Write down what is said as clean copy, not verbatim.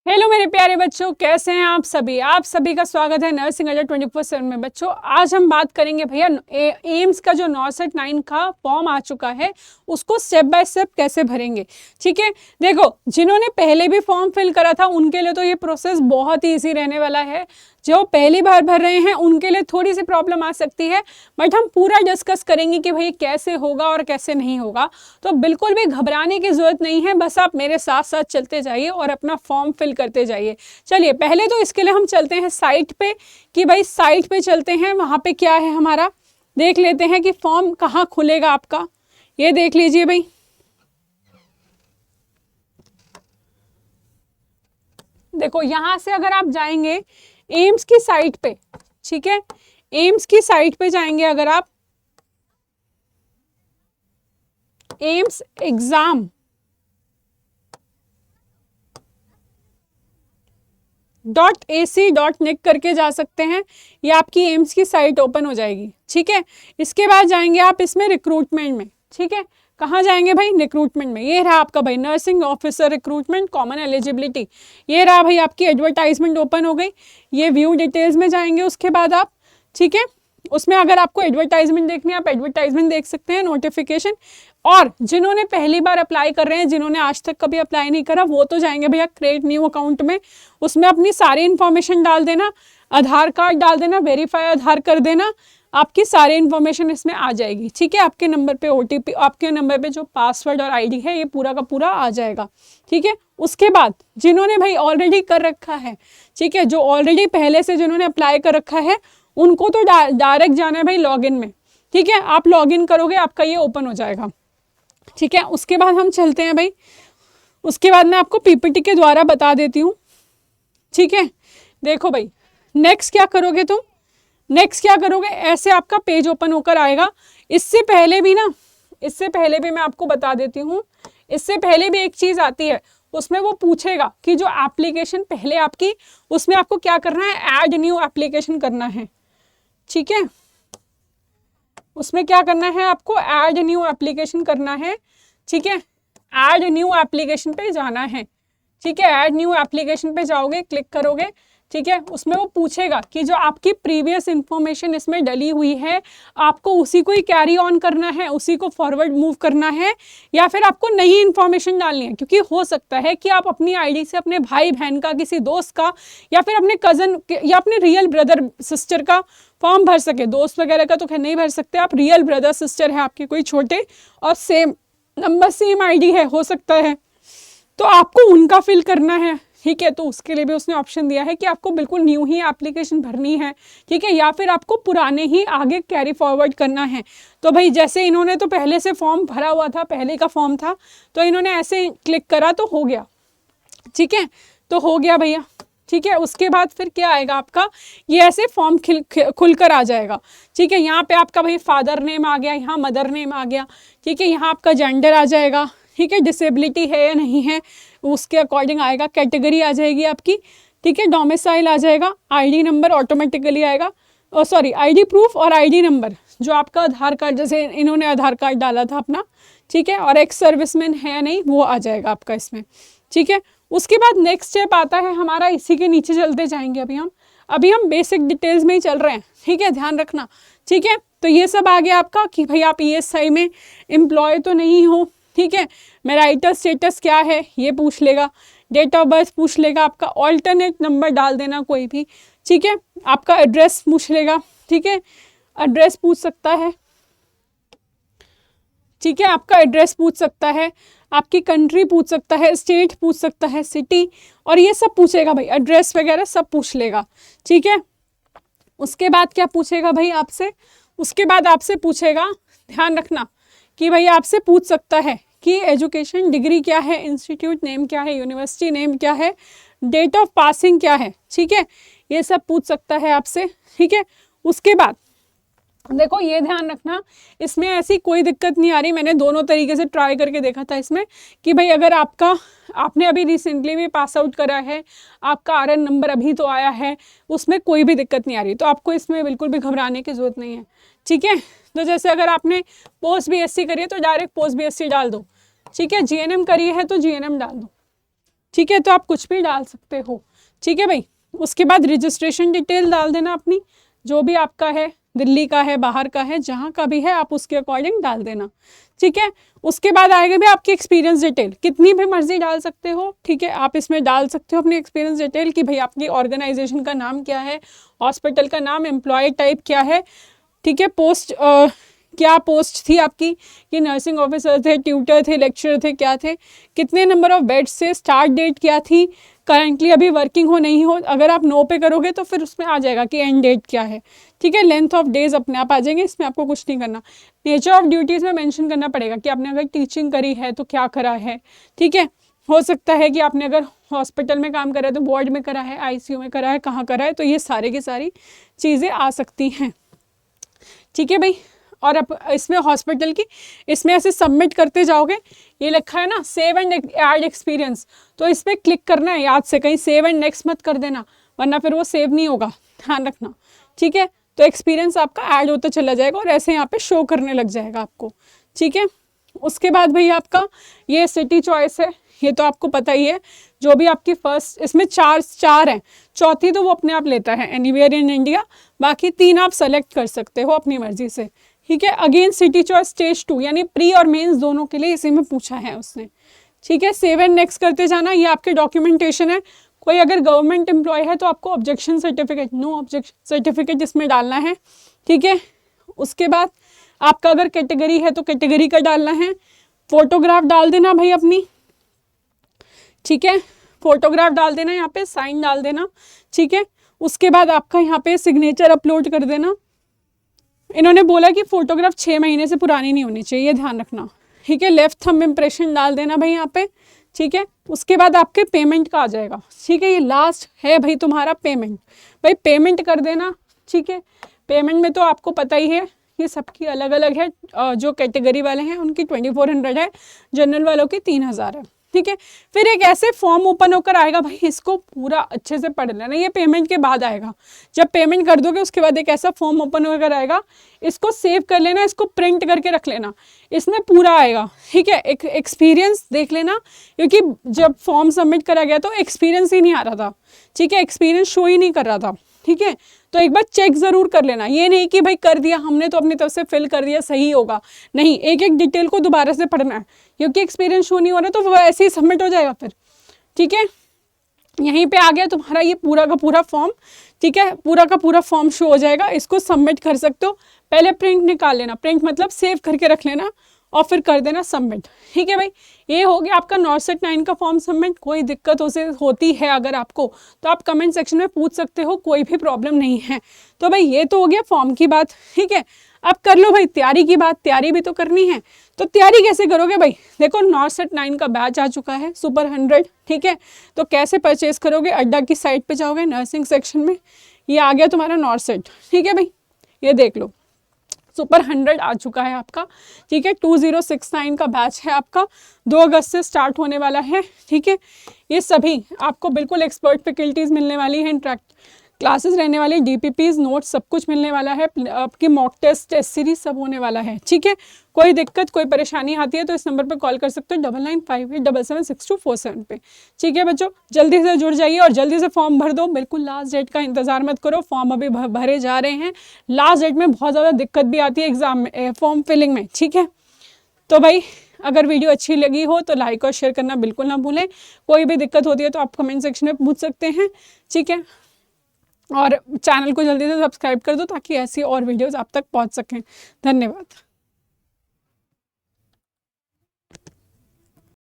Hello मेरे प्यारे बच्चों, कैसे हैं आप सभी का स्वागत है नर्सिंग अड्डा 24/7 में। बच्चों आज हम बात करेंगे भैया एम्स का जो 979 का फॉर्म आ चुका है उसको स्टेप बाय स्टेप कैसे भरेंगे। ठीक है, देखो जिन्होंने पहले भी फॉर्म फिल करा था उनके लिए तो ये प्रोसेस बहुत ही ईजी रहने वाला है। जो पहली बार भर रहे हैं उनके लिए थोड़ी सी प्रॉब्लम आ सकती है, बट हम पूरा डिस्कस करेंगे कि भाई कैसे होगा और कैसे नहीं होगा। तो बिल्कुल भी घबराने की जरूरत नहीं है, बस आप मेरे साथ साथ चलते जाइए और अपना फॉर्म फिल करते जाइए। चलिए पहले तो इसके लिए हम चलते हैं साइट पे, कि भाई साइट पे चलते हैं, वहां पे क्या है हमारा देख लेते हैं कि फॉर्म कहाँ खुलेगा आपका। ये देख लीजिए भाई, देखो यहां से अगर आप जाएंगे एम्स की साइट पे, ठीक है, एम्स की साइट पे जाएंगे अगर आप, एम्स एग्जाम .ac.nic करके जा सकते हैं, ये आपकी एम्स की साइट ओपन हो जाएगी। ठीक है, इसके बाद जाएंगे आप इसमें रिक्रूटमेंट में। ठीक है, कहाँ जाएंगे भाई, रिक्रूटमेंट में। ये रहा आपका भाई nursing officer recruitment common eligibility, ये रहा भाई आपकी एडवर्टाइजमेंट ओपन हो गई। ये व्यू डिटेल्स में जाएंगे उसके बाद आप, ठीक है, उसमें अगर आपको एडवर्टाइजमेंट देखनी है आप एडवर्टाइजमेंट देख सकते हैं, नोटिफिकेशन। और जिन्होंने पहली बार अप्लाई कर रहे हैं, जिन्होंने आज तक कभी अप्लाई नहीं करा, वो तो जाएंगे भैया क्रिएट न्यू अकाउंट में, उसमें अपनी सारी इन्फॉर्मेशन डाल देना, आधार कार्ड डाल देना, वेरीफाई आधार कर देना, आपकी सारी इन्फॉर्मेशन इसमें आ जाएगी। ठीक है, आपके नंबर पे OTP, आपके नंबर पे जो पासवर्ड और ID है ये पूरा का पूरा आ जाएगा। ठीक है, उसके बाद जिन्होंने भाई ऑलरेडी कर रखा है, ठीक है, जो ऑलरेडी पहले से जिन्होंने अप्लाई कर रखा है उनको तो डायरेक्ट जाना है भाई लॉगिन में। ठीक है, आप लॉगिन करोगे आपका ये ओपन हो जाएगा। ठीक है, उसके बाद हम चलते हैं भाई, उसके बाद मैं आपको PPT के द्वारा बता देती हूँ। ठीक है, देखो भाई नेक्स्ट क्या करोगे तुम, नेक्स्ट क्या करोगे, ऐसे आपका पेज ओपन होकर आएगा। इससे पहले भी ना, इससे पहले भी मैं आपको बता देती हूँ, इससे पहले भी एक चीज आती है, उसमें वो पूछेगा कि जो एप्लीकेशन पहले आपकी, उसमें आपको क्या करना है, ऐड न्यू एप्लीकेशन करना है। ठीक है, उसमें क्या करना है आपको, ऐड न्यू एप्लीकेशन करना है। ठीक है, ऐड न्यू एप्लीकेशन पे जाना है। ठीक है, ऐड न्यू एप्लीकेशन पे जाओगे, क्लिक करोगे। ठीक है, उसमें वो पूछेगा कि जो आपकी प्रीवियस इंफॉर्मेशन इसमें डली हुई है आपको उसी को ही कैरी ऑन करना है, उसी को फॉरवर्ड मूव करना है, या फिर आपको नई इंफॉर्मेशन डालनी है। क्योंकि हो सकता है कि आप अपनी ID से अपने भाई बहन का, किसी दोस्त का, या फिर अपने कजन या अपने रियल ब्रदर सिस्टर का फॉर्म भर सके। दोस्त वगैरह का तो खैर नहीं भर सकते आप, रियल ब्रदर सिस्टर है आपके कोई छोटे और सेम नंबर सेम ID है, हो सकता है, तो आपको उनका फिल करना है। ठीक है, तो उसके लिए भी उसने ऑप्शन दिया है कि आपको बिल्कुल न्यू ही एप्लीकेशन भरनी है। ठीक है, या फिर आपको पुराने ही आगे कैरी फॉरवर्ड करना है। तो भाई जैसे इन्होंने तो पहले से फॉर्म भरा हुआ था, पहले का फॉर्म था, तो इन्होंने ऐसे क्लिक करा तो हो गया। ठीक है, तो हो गया भैया। ठीक है, उसके बाद फिर क्या आएगा आपका, ये ऐसे फॉर्म खुलकर आ जाएगा। ठीक है, यहाँ पे आपका भाई फादर नेम आ गया, यहाँ मदर नेम आ गया। ठीक है, यहाँ आपका जेंडर आ जाएगा। ठीक है, डिसेबिलिटी है या नहीं है उसके अकॉर्डिंग आएगा, कैटेगरी आ जाएगी आपकी। ठीक है, डोमिसाइल आ जाएगा, ID नंबर ऑटोमेटिकली आएगा, सॉरी ID प्रूफ और ID नंबर, जो आपका आधार कार्ड, जैसे इन्होंने आधार कार्ड डाला था अपना। ठीक है, और एक्स सर्विसमैन है या नहीं वो आ जाएगा आपका इसमें। ठीक है, उसके बाद नेक्स्ट स्टेप आता है हमारा, इसी के नीचे चलते जाएंगे। अभी हम बेसिक डिटेल्स में ही चल रहे हैं। ठीक है, ध्यान रखना। ठीक है, तो ये सब आ गया आपका कि भाई आप ESI में एम्प्लॉय तो नहीं हो। ठीक है, मैरिटल स्टेटस क्या है ये पूछ लेगा, डेट ऑफ बर्थ पूछ लेगा, आपका ऑल्टरनेट नंबर डाल देना कोई भी। ठीक है, आपका एड्रेस पूछ लेगा। ठीक है, एड्रेस पूछ सकता है। ठीक है, आपका एड्रेस पूछ सकता है, आपकी कंट्री पूछ सकता है, स्टेट पूछ सकता है, सिटी, और ये सब पूछेगा भाई, एड्रेस वगैरह सब पूछ लेगा। ठीक है, उसके बाद क्या पूछेगा भाई आपसे, उसके बाद आपसे पूछेगा, ध्यान रखना कि भाई आपसे पूछ सकता है कि एजुकेशन डिग्री क्या है, इंस्टीट्यूट नेम क्या है, यूनिवर्सिटी नेम क्या है, डेट ऑफ पासिंग क्या है। ठीक है, ये सब पूछ सकता है आपसे। ठीक है, उसके बाद देखो ये ध्यान रखना, इसमें ऐसी कोई दिक्कत नहीं आ रही, मैंने दोनों तरीके से ट्राई करके देखा था इसमें, कि भाई अगर आपने अभी रिसेंटली भी पास आउट करा है, आपका RN नंबर अभी तो आया है, उसमें कोई भी दिक्कत नहीं आ रही, तो आपको इसमें बिल्कुल भी घबराने की जरूरत नहीं है। ठीक है, तो जैसे अगर आपने पोस्ट BSc करी है तो डायरेक्ट पोस्ट BSc डाल दो। ठीक है, GNM करी है तो GNM डाल दो। ठीक है, तो आप कुछ भी डाल सकते हो। ठीक है भाई, उसके बाद रजिस्ट्रेशन डिटेल डाल देना अपनी, जो भी आपका है, दिल्ली का है, बाहर का है, जहाँ का भी है आप उसके अकॉर्डिंग डाल देना। ठीक है, उसके बाद आएगा भी आपकी एक्सपीरियंस डिटेल, कितनी भी मर्जी डाल सकते हो। ठीक है, आप इसमें डाल सकते हो अपनी एक्सपीरियंस डिटेल कि भाई आपकी ऑर्गेनाइजेशन का नाम क्या है, हॉस्पिटल का नाम, एम्प्लॉय टाइप क्या है। ठीक है, पोस्ट क्या पोस्ट थी आपकी, कि नर्सिंग ऑफिसर थे, ट्यूटर थे, लेक्चरर थे, क्या थे, कितने नंबर ऑफ बेड्स से, स्टार्ट डेट क्या थी, करंटली अभी वर्किंग हो नहीं हो। अगर आप नो पे करोगे तो फिर उसमें आ जाएगा कि एंड डेट क्या है। ठीक है, लेंथ ऑफ डेज अपने आप आ जाएंगे, इसमें आपको कुछ नहीं करना। नेचर ऑफ ड्यूटीज़ में मेंशन करना पड़ेगा कि आपने अगर टीचिंग करी है तो क्या करा है। ठीक है, हो सकता है कि आपने अगर हॉस्पिटल में काम करा है तो वार्ड में करा है, आईसीयू में करा है, कहाँ करा है, तो ये सारे की सारी चीज़ें आ सकती हैं। ठीक है भाई, और अब इसमें हॉस्पिटल की, इसमें ऐसे सबमिट करते जाओगे, ये लिखा है ना सेव एंड ऐड एक्सपीरियंस, तो इस पर क्लिक करना है याद से, कहीं सेव एंड नेक्स्ट मत कर देना, वरना फिर वो सेव नहीं होगा, ध्यान रखना। ठीक है, तो एक्सपीरियंस आपका ऐड होता चला जाएगा और ऐसे यहाँ पे शो करने लग जाएगा आपको। ठीक है, उसके बाद भाई आपका ये सिटी चॉइस है, ये तो आपको पता ही है, जो भी आपकी फर्स्ट, इसमें चार हैं, चौथी तो वो अपने आप लेता है, एनीवेयर इन इंडिया, बाकी 3 आप सेलेक्ट कर सकते हो अपनी मर्जी से। ठीक है, अगेन सिटी चॉइस स्टेज 2 यानी प्री और मेंस दोनों के लिए इसी में पूछा है उसने। ठीक है, सेव एंड नेक्स्ट करते जाना, ये आपके डॉक्यूमेंटेशन है। कोई अगर गवर्नमेंट एम्प्लॉय है तो आपको objection certificate, no objection certificate इसमें डालना है। ठीक है, उसके बाद आपका अगर कैटेगरी है तो कैटेगरी का डालना है, फोटोग्राफ डाल देना भाई अपनी। ठीक है, फोटोग्राफ डाल देना, यहाँ पे साइन डाल देना। ठीक है, उसके बाद आपका यहाँ पे सिग्नेचर अपलोड कर देना। इन्होंने बोला कि फोटोग्राफ 6 महीने से पुरानी नहीं होनी चाहिए, ध्यान रखना। ठीक है, लेफ्ट थंब इम्प्रेशन डाल देना भाई यहाँ पे। ठीक है, उसके बाद आपके पेमेंट का आ जाएगा। ठीक है, ये लास्ट है भाई तुम्हारा पेमेंट, भाई पेमेंट कर देना। ठीक है, पेमेंट में तो आपको पता ही है, ये सबकी अलग अलग है, जो कैटेगरी वाले हैं उनकी 2400 है, जनरल वालों की 3000 है। ठीक है, फिर एक ऐसे फॉर्म ओपन होकर आएगा भाई, इसको पूरा अच्छे से पढ़ लेना, ये पेमेंट के बाद आएगा। जब पेमेंट कर दोगे उसके बाद एक ऐसा फॉर्म ओपन होकर आएगा, इसको सेव कर लेना, इसको प्रिंट करके रख लेना, इसमें पूरा आएगा। ठीक है, एक एक्सपीरियंस देख लेना, क्योंकि जब फॉर्म सबमिट करा गया तो एक्सपीरियंस ही नहीं आ रहा था। ठीक है, एक्सपीरियंस शो ही नहीं कर रहा था। ठीक है, तो एक बार चेक ज़रूर कर लेना, ये नहीं कि भाई कर दिया हमने तो अपनी तरफ से फिल कर दिया सही होगा, नहीं, एक एक डिटेल को दोबारा से पढ़ना है, क्योंकि एक्सपीरियंस शो नहीं हो रहा तो वो ऐसे ही सबमिट हो जाएगा फिर। ठीक है, यहीं पे आ गया तुम्हारा ये पूरा का पूरा फॉर्म। ठीक है, पूरा का पूरा फॉर्म शो हो जाएगा, इसको सबमिट कर सकते हो। पहले प्रिंट निकाल लेना, प्रिंट मतलब सेव करके रख लेना और फिर कर देना सबमिट। ठीक है भाई, ये हो गया आपका नॉर्सेट 9 का फॉर्म सबमिट। कोई दिक्कत होती है अगर आपको तो आप कमेंट सेक्शन में पूछ सकते हो, कोई भी प्रॉब्लम नहीं है। तो भाई ये तो हो गया फॉर्म की बात। ठीक है, अब कर लो भाई तैयारी की बात, तैयारी भी तो करनी है। तो तैयारी कैसे करोगे भाई, देखो नॉर्सेट 9 का बैच आ चुका है, सुपर 100। ठीक है, तो कैसे परचेज करोगे, अड्डा की साइट पे जाओगे, नर्सिंग सेक्शन में ये आ गया तुम्हारा नॉर्सेट। ठीक है भाई, ये देख लो सुपर 100 आ चुका है आपका। ठीक है, 2069 का बैच है आपका, 2 अगस्त से स्टार्ट होने वाला है। ठीक है, ये सभी आपको बिल्कुल एक्सपर्ट फैकल्टीज़ मिलने वाली हैं, इंटरेक्ट क्लासेस रहने वाली, डीपीपीज नोट्स सब कुछ मिलने वाला है, आपकी मॉक टेस्ट टेस्ट सीरीज सब होने वाला है। ठीक है, कोई दिक्कत कोई परेशानी आती है तो इस नंबर पर कॉल कर सकते हो 9958776247 पे। ठीक है बच्चों, जल्दी से जुड़ जाइए और जल्दी से फॉर्म भर दो, बिल्कुल लास्ट डेट का इंतजार मत करो, फॉर्म अभी भरे जा रहे हैं। लास्ट डेट में बहुत ज़्यादा दिक्कत भी आती है एग्जाम में, फॉर्म फिलिंग में। ठीक है, तो भाई अगर वीडियो अच्छी लगी हो तो लाइक और शेयर करना बिल्कुल ना भूलें। कोई भी दिक्कत होती है तो आप कमेंट सेक्शन में पूछ सकते हैं। ठीक है, और चैनल को जल्दी से सब्सक्राइब कर दो ताकि ऐसी और वीडियोस आप तक पहुंच सकें। धन्यवाद।